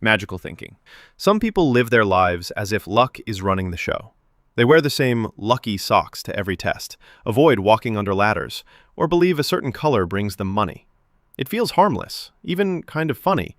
Magical thinking. Some people live their lives as if luck is running the show. They wear the same lucky socks to every test, avoid walking under ladders, or believe a certain color brings them money. It feels harmless, even kind of funny,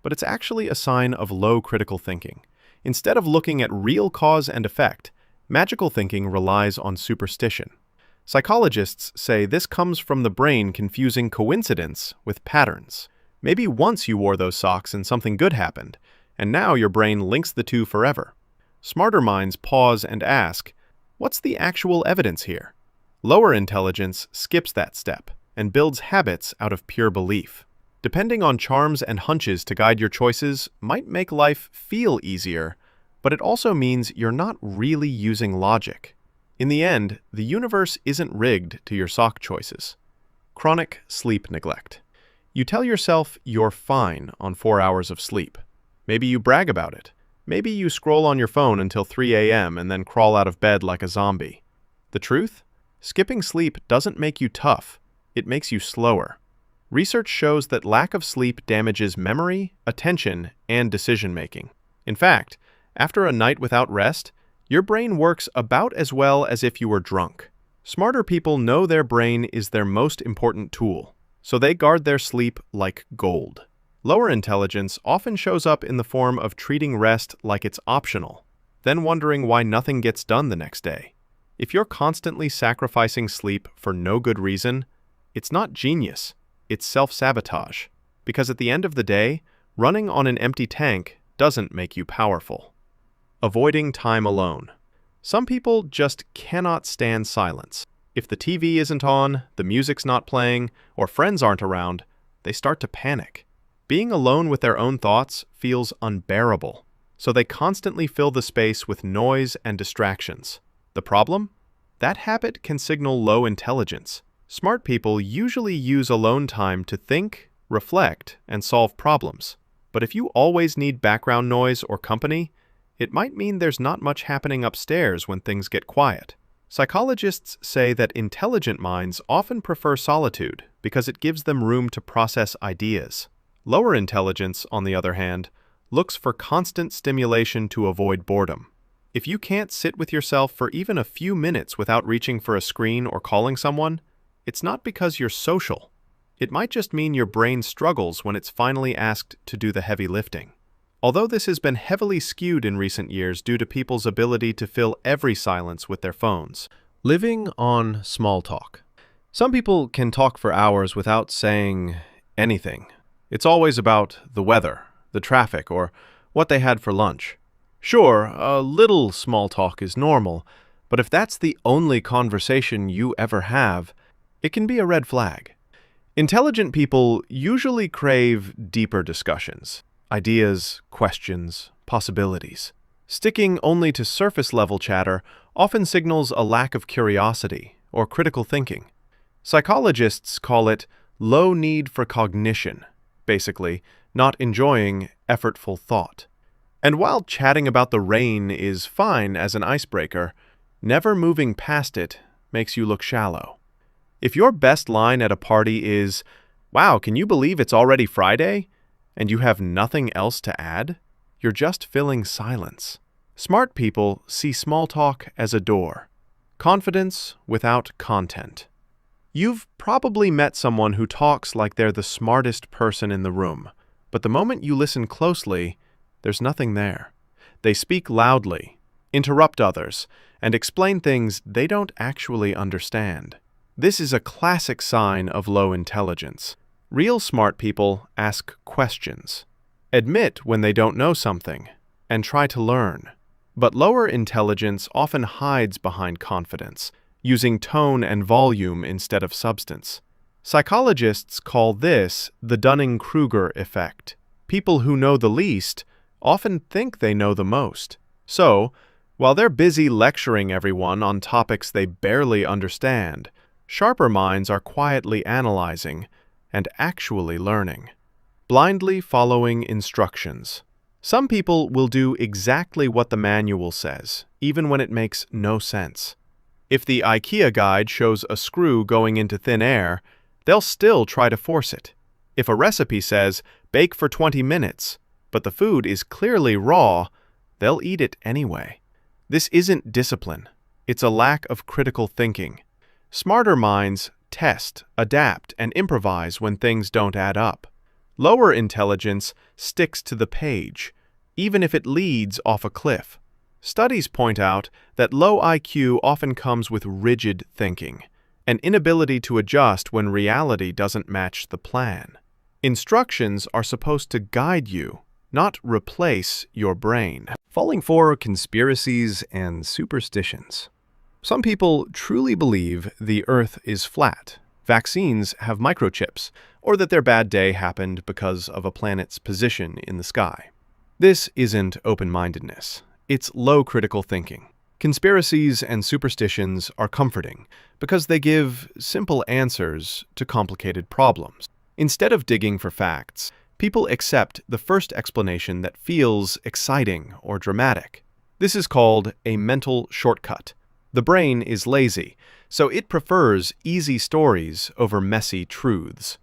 but it's actually a sign of low critical thinking. Instead of looking at real cause and effect, magical thinking relies on superstition. Psychologists say this comes from the brain confusing coincidence with patterns. Maybe once you wore those socks and something good happened, and now your brain links the two forever. Smarter minds pause and ask, what's the actual evidence here? Lower intelligence skips that step and builds habits out of pure belief. Depending on charms and hunches to guide your choices might make life feel easier, but it also means you're not really using logic. In the end, the universe isn't rigged to your sock choices. Chronic sleep neglect. You tell yourself you're fine on 4 hours of sleep. Maybe you brag about it. Maybe you scroll on your phone until 3 a.m. and then crawl out of bed like a zombie. The truth? Skipping sleep doesn't make you tough. It makes you slower. Research shows that lack of sleep damages memory, attention, and decision-making. In fact, after a night without rest, your brain works about as well as if you were drunk. Smarter people know their brain is their most important tool, so they guard their sleep like gold. Lower intelligence often shows up in the form of treating rest like it's optional, then wondering why nothing gets done the next day. If you're constantly sacrificing sleep for no good reason, it's not genius, it's self-sabotage. Because at the end of the day, running on an empty tank doesn't make you powerful. Avoiding time alone. Some people just cannot stand silence. If the TV isn't on, the music's not playing, or friends aren't around, they start to panic. Being alone with their own thoughts feels unbearable, so they constantly fill the space with noise and distractions. The problem? That habit can signal low intelligence. Smart people usually use alone time to think, reflect, and solve problems. But if you always need background noise or company, it might mean there's not much happening upstairs when things get quiet. Psychologists say that intelligent minds often prefer solitude because it gives them room to process ideas. Lower intelligence, on the other hand, looks for constant stimulation to avoid boredom. If you can't sit with yourself for even a few minutes without reaching for a screen or calling someone, it's not because you're social. It might just mean your brain struggles when it's finally asked to do the heavy lifting. Although this has been heavily skewed in recent years due to people's ability to fill every silence with their phones. Living on small talk. Some people can talk for hours without saying anything. It's always about the weather, the traffic, or what they had for lunch. Sure, a little small talk is normal, but if that's the only conversation you ever have, it can be a red flag. Intelligent people usually crave deeper discussions. Ideas, questions, possibilities. Sticking only to surface-level chatter often signals a lack of curiosity or critical thinking. Psychologists call it low need for cognition, basically, not enjoying effortful thought. And while chatting about the rain is fine as an icebreaker, never moving past it makes you look shallow. If your best line at a party is, "Wow, can you believe it's already Friday?" and you have nothing else to add, you're just filling silence. Smart people see small talk as a door. Confidence without content. You've probably met someone who talks like they're the smartest person in the room, but the moment you listen closely, there's nothing there. They speak loudly, interrupt others, and explain things they don't actually understand. This is a classic sign of low intelligence. Real smart people ask questions, admit when they don't know something, and try to learn. But lower intelligence often hides behind confidence, using tone and volume instead of substance. Psychologists call this the Dunning-Kruger effect. People who know the least often think they know the most. So, while they're busy lecturing everyone on topics they barely understand, sharper minds are quietly analyzing and actually learning, blindly following instructions. Some people will do exactly what the manual says, even when it makes no sense. If the IKEA guide shows a screw going into thin air, they'll still try to force it. If a recipe says, bake for 20 minutes, but the food is clearly raw, they'll eat it anyway. This isn't discipline. It's a lack of critical thinking. Smarter minds test, adapt, and improvise when things don't add up. Lower intelligence sticks to the page, even if it leads off a cliff. Studies point out that low IQ often comes with rigid thinking, an inability to adjust when reality doesn't match the plan. Instructions are supposed to guide you, not replace your brain. Falling for conspiracies and superstitions. Some people truly believe the Earth is flat, vaccines have microchips, or that their bad day happened because of a planet's position in the sky. This isn't open-mindedness. It's low critical thinking. Conspiracies and superstitions are comforting because they give simple answers to complicated problems. Instead of digging for facts, people accept the first explanation that feels exciting or dramatic. This is called a mental shortcut. The brain is lazy, so it prefers easy stories over messy truths.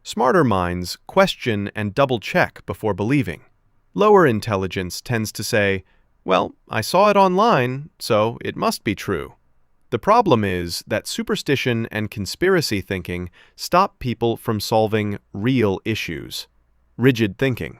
Smarter minds question and double-check before believing. Lower intelligence tends to say, "Well, I saw it online, so it must be true." The problem is that superstition and conspiracy thinking stop people from solving real issues. Rigid thinking.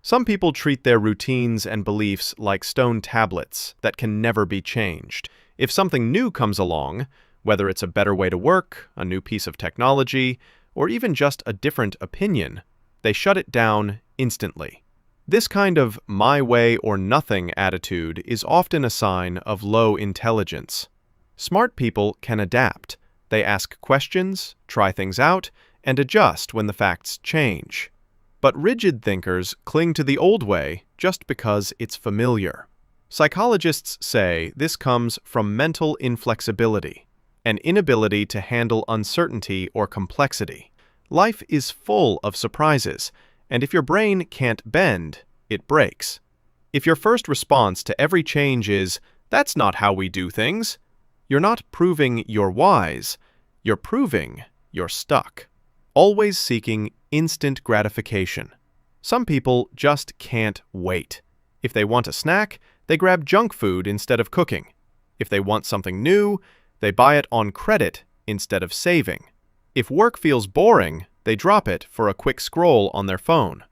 Some people treat their routines and beliefs like stone tablets that can never be changed. If something new comes along, whether it's a better way to work, a new piece of technology, or even just a different opinion, they shut it down instantly. This kind of my way or nothing attitude is often a sign of low intelligence. Smart people can adapt. They ask questions, try things out, and adjust when the facts change. But rigid thinkers cling to the old way just because it's familiar. Psychologists say this comes from mental inflexibility, an inability to handle uncertainty or complexity. Life is full of surprises, and if your brain can't bend, it breaks. If your first response to every change is, "That's not how we do things," you're not proving you're wise, you're proving you're stuck. Always seeking instant gratification. Some people just can't wait. If they want a snack, they grab junk food instead of cooking. If they want something new, they buy it on credit instead of saving. If work feels boring, they drop it for a quick scroll on their phone.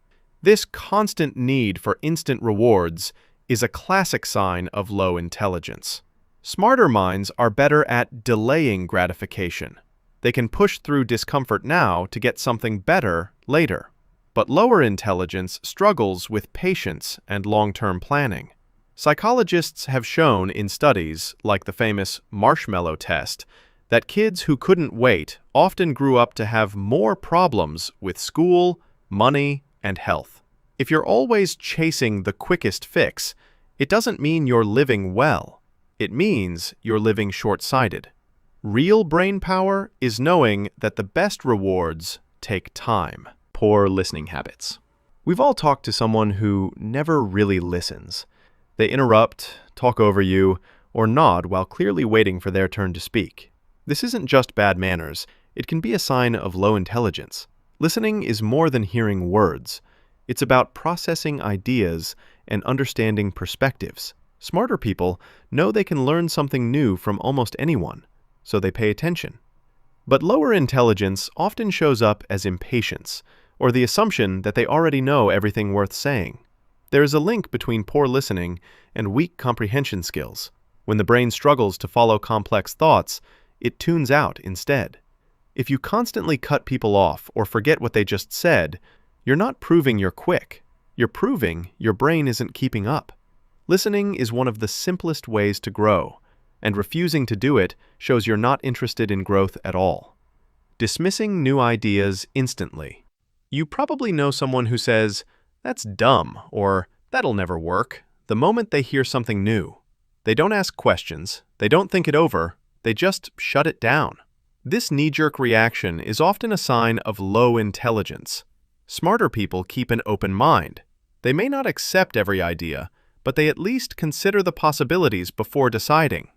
This constant need for instant rewards is a classic sign of low intelligence. Smarter minds are better at delaying gratification. They can push through discomfort now to get something better later. But lower intelligence struggles with patience and long-term planning. Psychologists have shown in studies, like the famous marshmallow test, that kids who couldn't wait often grew up to have more problems with school, money, and health. If you're always chasing the quickest fix, it doesn't mean you're living well. It means you're living short-sighted. Real brain power is knowing that the best rewards take time. Poor listening habits. We've all talked to someone who never really listens. They interrupt, talk over you, or nod while clearly waiting for their turn to speak. This isn't just bad manners. It can be a sign of low intelligence. Listening is more than hearing words. It's about processing ideas and understanding perspectives. Smarter people know they can learn something new from almost anyone, so they pay attention. But lower intelligence often shows up as impatience, or the assumption that they already know everything worth saying. There is a link between poor listening and weak comprehension skills. When the brain struggles to follow complex thoughts, it tunes out instead. If you constantly cut people off or forget what they just said, you're not proving you're quick. You're proving your brain isn't keeping up. Listening is one of the simplest ways to grow, and refusing to do it shows you're not interested in growth at all. Dismissing new ideas instantly. You probably know someone who says, "That's dumb," or "That'll never work," the moment they hear something new. They don't ask questions, they don't think it over, they just shut it down. This knee-jerk reaction is often a sign of low intelligence. Smarter people keep an open mind. They may not accept every idea, but they at least consider the possibilities before deciding.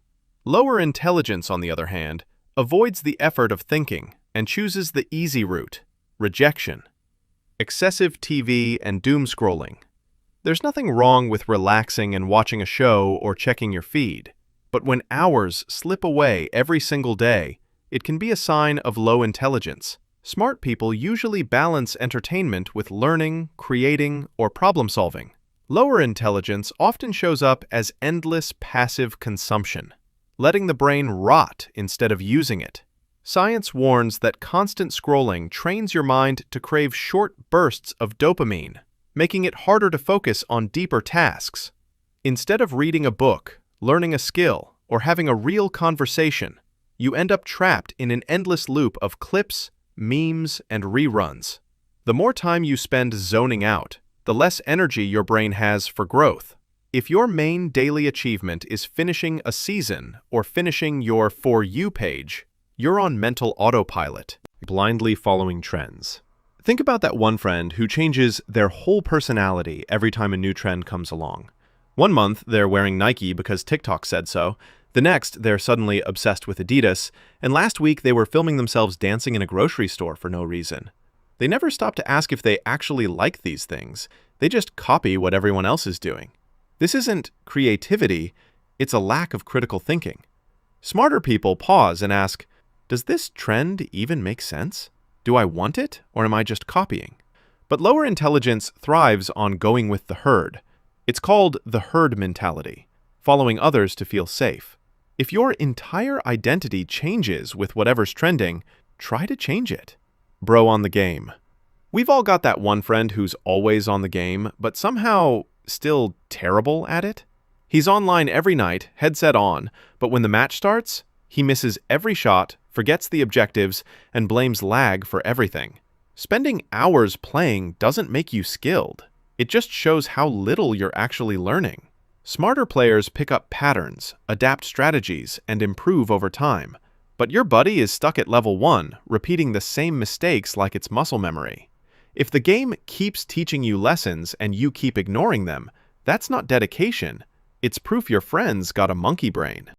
Lower intelligence, on the other hand, avoids the effort of thinking and chooses the easy route, rejection. Excessive TV and doom scrolling. There's nothing wrong with relaxing and watching a show or checking your feed. But when hours slip away every single day, it can be a sign of low intelligence. Smart people usually balance entertainment with learning, creating, or problem-solving. Lower intelligence often shows up as endless passive consumption, letting the brain rot instead of using it. Science warns that constant scrolling trains your mind to crave short bursts of dopamine, making it harder to focus on deeper tasks. Instead of reading a book, learning a skill, or having a real conversation, you end up trapped in an endless loop of clips, memes, and reruns. The more time you spend zoning out, the less energy your brain has for growth. If your main daily achievement is finishing a season or finishing your For You page, you're on mental autopilot, blindly following trends. Think about that one friend who changes their whole personality every time a new trend comes along. One month, they're wearing Nike because TikTok said so. The next, they're suddenly obsessed with Adidas. And last week, they were filming themselves dancing in a grocery store for no reason. They never stop to ask if they actually like these things. They just copy what everyone else is doing. This isn't creativity, it's a lack of critical thinking. Smarter people pause and ask, does this trend even make sense? Do I want it, or am I just copying? But lower intelligence thrives on going with the herd. It's called the herd mentality, following others to feel safe. If your entire identity changes with whatever's trending, try to change it. Bro on the game. We've all got that one friend who's always on the game, but somehow still terrible at it. He's online every night, headset on, but when the match starts, he misses every shot, forgets the objectives, and blames lag for everything. Spending hours playing doesn't make you skilled. It just shows how little you're actually learning. Smarter players pick up patterns, adapt strategies, and improve over time. But your buddy is stuck at level 1, repeating the same mistakes like it's muscle memory. If the game keeps teaching you lessons and you keep ignoring them, that's not dedication. It's proof your friend's got a monkey brain.